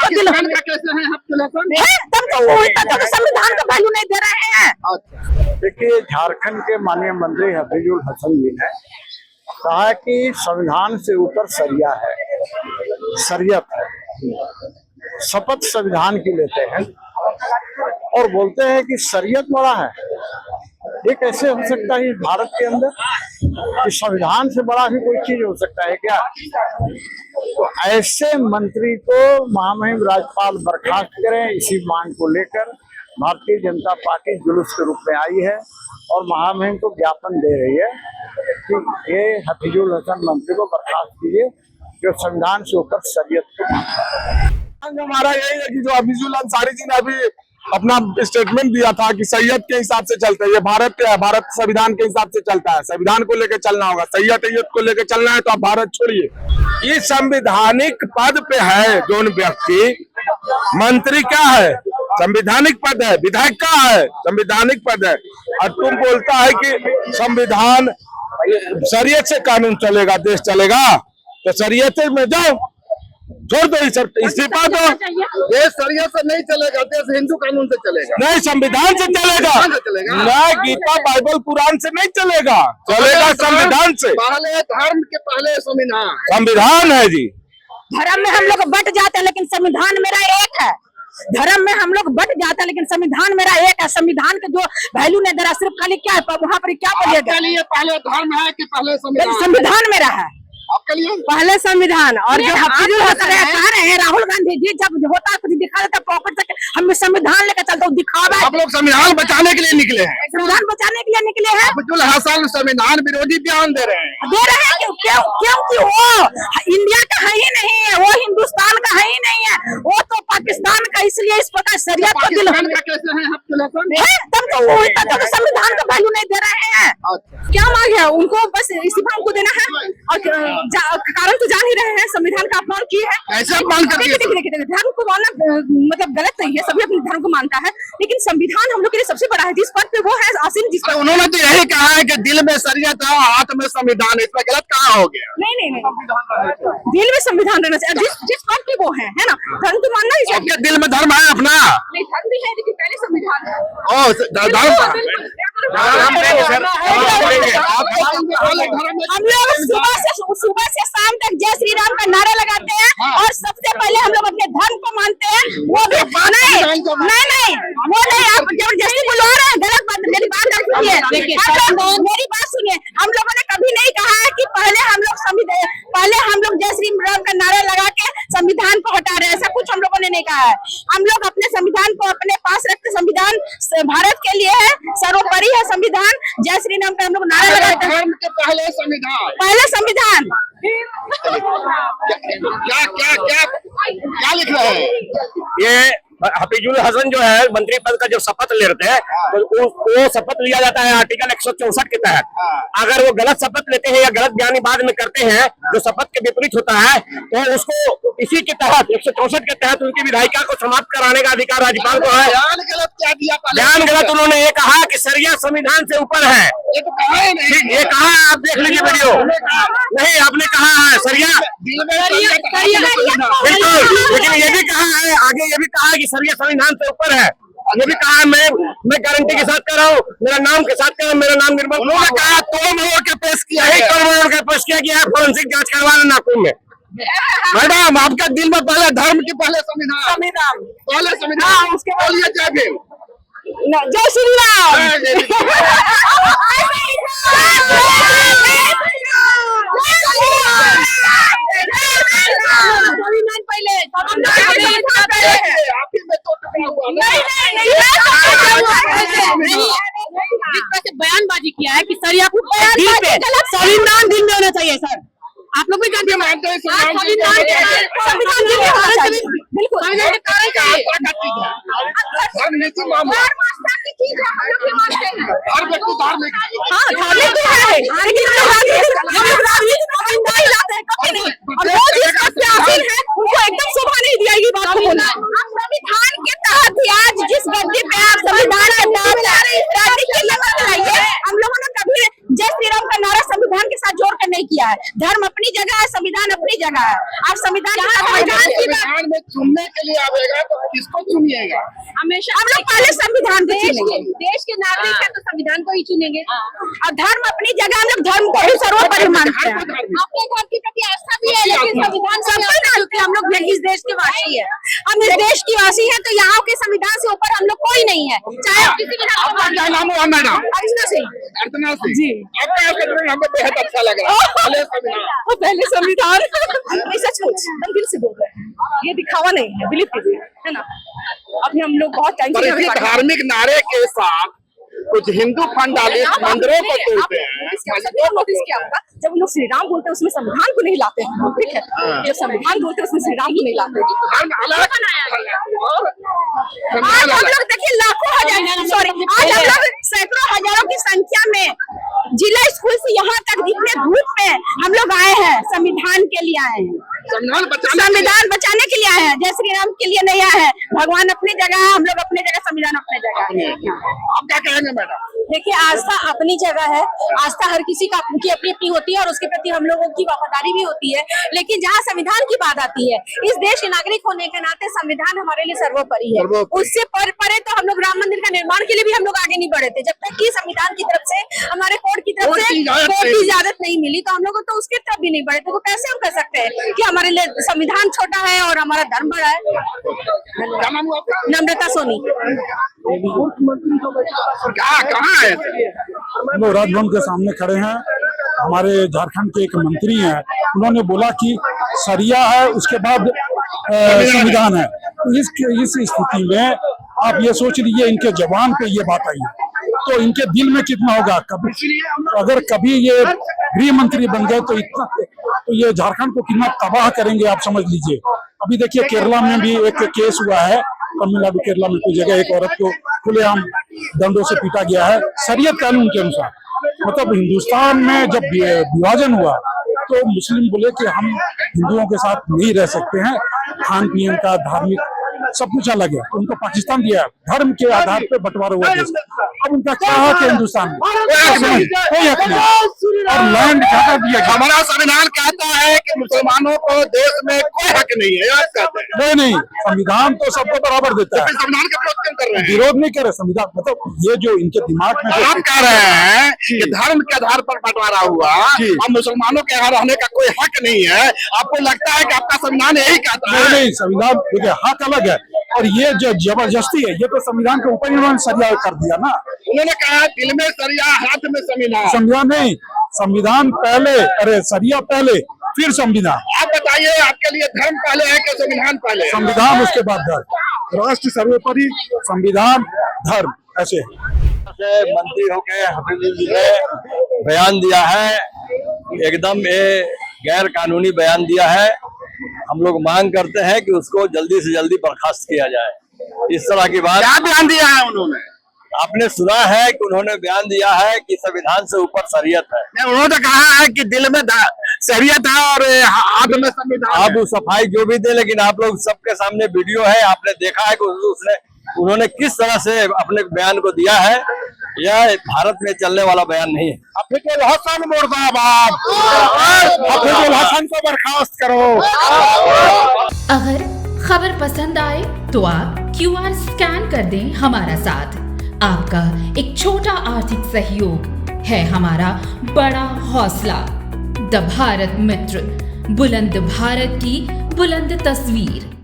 को दिल है, तब तो उल्टा तो संविधान का वैल्यू नहीं दे रहे हैं। देखिए, झारखंड के माननीय मंत्री हफीजुल हसन जी ने कहा कि संविधान से ऊपर सरिया है, शरीयत है। शपथ संविधान की लेते हैं और बोलते हैं कि शरीयत बड़ा है। ये कैसे हो सकता है भारत के अंदर कि संविधान से बड़ा भी कोई चीज हो सकता है क्या? तो ऐसे मंत्री को महामहिम राज्यपाल बर्खास्त करें, इसी मांग को लेकर भारतीय जनता पार्टी जुलूस के रूप में आई है और महामहिम को ज्ञापन दे रही है कि ये हफीजुल हसन मंत्री को बर्खास्त कीजिए जो संविधान से ऊपर शरीयत को मानता है। हमारा यही है कि जो हफीजुल अंसारी जी ने अभी अपना स्टेटमेंट दिया था कि सैयद के हिसाब से चलते हैं, ये भारत क्या है, भारत संविधान के हिसाब से चलता है, संविधान को लेकर चलना होगा। सैयद को लेकर चलना है तो आप भारत छोड़िए। ये संवैधानिक पद पे है जो व्यक्ति, मंत्री क्या है, संवैधानिक पद है, विधायक का है, संवैधानिक पद है, और तुम बोलता है कि संविधान शरीयत से कानून चलेगा, देश चलेगा, तो शरीयत में जाओ, छोड़ दो इस्तीफा दो। देश शरीयत से नहीं चलेगा, देश हिंदू कानून से चलेगा, नहीं संविधान से चलेगा, ना गीता बाइबल कुरान से नहीं चलेगा, चलेगा संविधान से। पहले धर्म के पहले संविधान, संविधान है जी। धर्म में हम लोग बट जाते हैं लेकिन संविधान मेरा एक है। धर्म में हम लोग बट जाते हैं लेकिन संविधान मेरा एक है। संविधान का जो वैल्यू नहीं दे रहा, सिर्फ खाली क्या है वहाँ पर क्या बोलिएगा? आपके लिए पहले धर्म है कि पहले संविधान? संविधान मेरा है आपके लिए पहले संविधान। और जो हफीजुल हसन कह रहे हैं राहुल गांधी जी, जब होता है कुछ दिखा देता पॉकेट से, हम संविधान लेकर चलते हो, दिखावा। आप लोग संविधान बचाने के लिए निकले हैं, संविधान बचाने के लिए निकले हैं। हफीजुल हसन संविधान विरोधी बयान दे रहे हैं, क्योंकि वो इंडिया का है ही नहीं है, वो हिंदुस्तान का है ही नहीं है, वो तो पाकिस्तान का। इसलिए इस प्रकार शरीयत को दिल है, तब तो उल्टा तो संविधान का वैल्यू नहीं दे रहे हैं। क्या मांग है उनको? बस इस्तीफा उनको देना है और कारण तो जान ही रहे हैं, संविधान का अपमान किए हैं। ऐसे अपमान करके धर्म को मानना मतलब गलत नहीं है, सभी अपने धर्म को मानता है, लेकिन संविधान हम लोग के लिए सबसे बड़ा है। जिस पद पे वो है आसीन, जिस पर उन्होंने तो यही कहा है कि दिल में शरीयत है, हाथ में संविधान है, इसमें गलत कहाँ हो गया? नहीं, दिल में संविधान रहना चाहिए। जिस पद पे वो है ना, धर्म तो मानना ही चाहिए। आपके दिल में धर्म है अपना? नहीं, धर्म भी है लेकिन पहले संविधान है। हम लोग सुबह से शाम तक जय श्री राम का नारा लगाते हैं और सबसे पहले हम लोग अपने धर्म को मानते हैं। वो भी नहीं, वो नहीं, आप जबरदस्ती बुला रहे हैं, गलत बात। मेरी बात सुनिए, मेरी बात सुनिए। हम लोगों ने कभी नहीं कहा है कि पहले हम लोग जय श्री राम का नारा लगा के संविधान को हटा रहे हैं, ऐसा कुछ हम लोगों ने नहीं कहा है। हम लोग अपने संविधान को अपने पास रखते, संविधान भारत के लिए है, सर्वोपरि है संविधान। जय श्री राम का हम लोग नारा लगाते हैं। धर्म के पहले संविधान, पहले संविधान। क्या लिख रहे हैं? ये हफीजुल हसन जो है मंत्री पद का जब शपथ लेते हैं तो वो शपथ लिया जाता है आर्टिकल 164 के तहत। अगर वो गलत शपथ लेते हैं या गलत बयानी बाद में करते हैं जो शपथ के विपरीत होता है, तो उसको इसी के तहत 164 के तहत उनकी विधायिका को समाप्त कराने का अधिकार राज्यपाल को है। बयान गलत क्या दिया? बयान गलत उन्होंने ये कहा कि शरीयत संविधान से ऊपर है। ये तो कहा ही नहीं। ये कहा है, आप देख लीजिए वीडियो। नहीं, आपने कहा है शरीयत, बिल्कुल, लेकिन ये भी कहा है, आगे ये भी कहा है कि शरीयत संविधान से ऊपर है। ये भी कहा है, मैं गारंटी के साथ कह रहा हूँ, मेरा नाम के साथ कह रहा हूँ, मेरा नाम निर्मल। उन्होंने कहा तोड़ मोड़ के पेश किया है, पेश किया गया है, फोरेंसिक जांच करवा लेना नाखून में। मैडम आपका दिल में पहले धर्म की पहले संविधान, पहले संविधान, उसके बाद ये जय भीम, जय श्री राम। बयानबाजी किया है कि सर आप संविधान दिन में होना चाहिए। सर आप लोग भी जानते हैं संविधान दिन में होना चाहिए, बिल्कुल। हर व्यक्ति धार्मिक, हाँ धार्मिक तो है, लेकिन उनको एकदम शोभा नहीं दिया ये बात को बोलना। संविधान के तहत आज जिस गद्दी पे आप संविधान के तहत हम लोगों ने कभी जय श्री राम का नारा संविधान के साथ जोड़ कर नहीं किया है। धर्म अपनी जगह है, संविधान अपनी जगह है। आप संविधान संविधान में चुनने के लिए आवेगा तो किसको चुनिएगा? हमेशा हम लोग पहले संविधान को चुनेंगे। देश के नागरिक है तो संविधान को ही चुनेंगे। और धर्म अपनी जगह, हम लोग धर्म को ही सर्वोपरि मानते हैं। अपने धर्म के प्रति आस्था भी है, लेकिन संविधान सब कोई जानते हैं हम लोग इस देश के वासी है, हम इस देश की वासी है, तो यहाँ के संविधान से ऊपर हम लोग कोई नहीं है, चाहे आप किसी भी धर्म आपका क्या नाम हुआ मैडम? अर्चना सिंह। अर्चना सिंह जी। आपका हमें बेहद अच्छा लग रहा है। पहले संविधान नहीं, सचमुच हम दिल से बोल रहे हैं, ये दिखावा नहीं है, बिलीव कीजिए, है ना। अभी हम लोग बहुत पर इसी धार्मिक नारे के साथ कुछ हिंदू फंडालिस्ट मंदिरों को तोड़ते हैं। नोटिस किया होगा, जब लोग श्री राम बोलते हैं उसमें संविधान को नहीं लाते हैं, ठीक है। जब संविधान बोलते हैं उसमें श्री राम को नहीं लाते। आज हम लोग देखिए लाखों हजार, सॉरी आज हम लोग सैकड़ों हजारों की संख्या में जिला स्कूल से यहाँ तक इतने धूप में हम लोग आए हैं, संविधान के लिए आए हैं, संविधान बचाने के लिए आए हैं, जय श्री राम के लिए नहीं आए हैं। भगवान अपनी जगह है, हम लोग अपनी जगह, संविधान अपनी जगह है। आप क्या कहेंगे मैडम? देखिए आस्था अपनी जगह है, आस्था हर किसी का की अपनी अपनी होती है और उसके प्रति हम लोगों की वफादारी भी होती है, लेकिन जहाँ संविधान की बात आती है, इस देश के नागरिक होने के नाते संविधान हमारे लिए सर्वोपरि है। उससे परे तो हम लोग राम मंदिर का निर्माण के लिए भी हम लोग आगे नहीं बढ़े थे, जब तक कि संविधान की तरफ से, हमारे कोर्ट की तरफ से कोर्ट की इजाजत नहीं मिली, तो हम लोग तो उसके तरफ भी नहीं बढ़े थे। तो कैसे हम कह सकते हैं कि हमारे लिए संविधान छोटा है और हमारा धर्म बड़ा है। क्या नाम हुआ आपका? नम्रता सोनी। कहाँ है? हम लोग राजभवन के सामने खड़े हैं, हमारे झारखंड के एक मंत्री हैं, उन्होंने बोला कि सरिया है उसके बाद संविधान है। इस स्थिति में आप ये सोच लीजिए, इनके जवान पे ये बात आई है तो इनके दिल में कितना होगा। कभी अगर कभी ये गृह मंत्री बन गए तो इतना, तो ये झारखंड को कितना तबाह करेंगे आप समझ लीजिए। अभी देखिए केरला में भी एक केस हुआ है, तमिलनाडु केरला में कोई जगह एक औरत को खुलेआम दंडों से पीटा गया है शरीयत कानून के अनुसार। मतलब हिंदुस्तान में जब विभाजन हुआ तो मुस्लिम बोले कि हम हिंदुओं के साथ नहीं रह सकते हैं, खान पीन का, धार्मिक सब कुछ अलग है, उनको पाकिस्तान दिया, धर्म के आधार पे बंटवारा हुआ देश। अब उनका क्या हक है हिंदुस्तान में? कोई हक नहीं, और लैंड ज्यादा दिया। हमारा संविधान कहता है कि मुसलमानों को देश में कोई हक नहीं है, याद कहते हैं। नहीं, संविधान तो सबको बराबर देता है। संविधान का विरोध क्यों कर रहे हैं? विरोध नहीं कर रहे संविधान, मतलब ये जो इनके दिमाग में आप कह रहे हैं कि धर्म के आधार पर बंटवारा हुआ और मुसलमानों के यहाँ रहने का कोई हक नहीं है, आपको लगता है कि आपका संविधान यही कहता है? नहीं, संविधान देखिए हक अलग है, और ये जो जबरदस्ती है ये तो संविधान के ऊपर इन्होंने सरिया कर दिया ना। उन्होंने कहा दिल में सरिया हाथ में संविधान। संविधान नहीं, संविधान पहले, अरे सरिया पहले फिर संविधान। आप बताइए, आपके लिए धर्म पहले है कि संविधान पहले? संविधान उसके बाद धर्म, राष्ट्र सर्वोपरि, संविधान धर्म, ऐसे मंत्री होके हफीजुल जी ने बयान दिया है, एकदम ये गैर कानूनी बयान दिया है। हम लोग मांग करते हैं कि उसको जल्दी से जल्दी बर्खास्त किया जाए। इस तरह की बात क्या बयान दिया है उन्होंने? आपने सुना है कि उन्होंने बयान दिया है कि संविधान से ऊपर शरीयत है। उन्होंने कहा है कि दिल में शरीयत है और हाथ में संविधान। आप सफाई जो भी दे, लेकिन आप लोग सबके सामने वीडियो है, आपने देखा है कि उन्होंने किस तरह से अपने बयान को दिया है। यह भारत में चलने वाला बयान नहीं है। हफीजुल हसन मुर्दाबाद, हफीजुल हसन को बर्खास्त करो। अगर खबर पसंद आए तो आप QR स्कैन कर दें हमारा साथ। आपका एक छोटा आर्थिक सहयोग है हमारा बड़ा हौसला। द भारत मित्र, बुलंद भारत की बुलंद तस्वीर।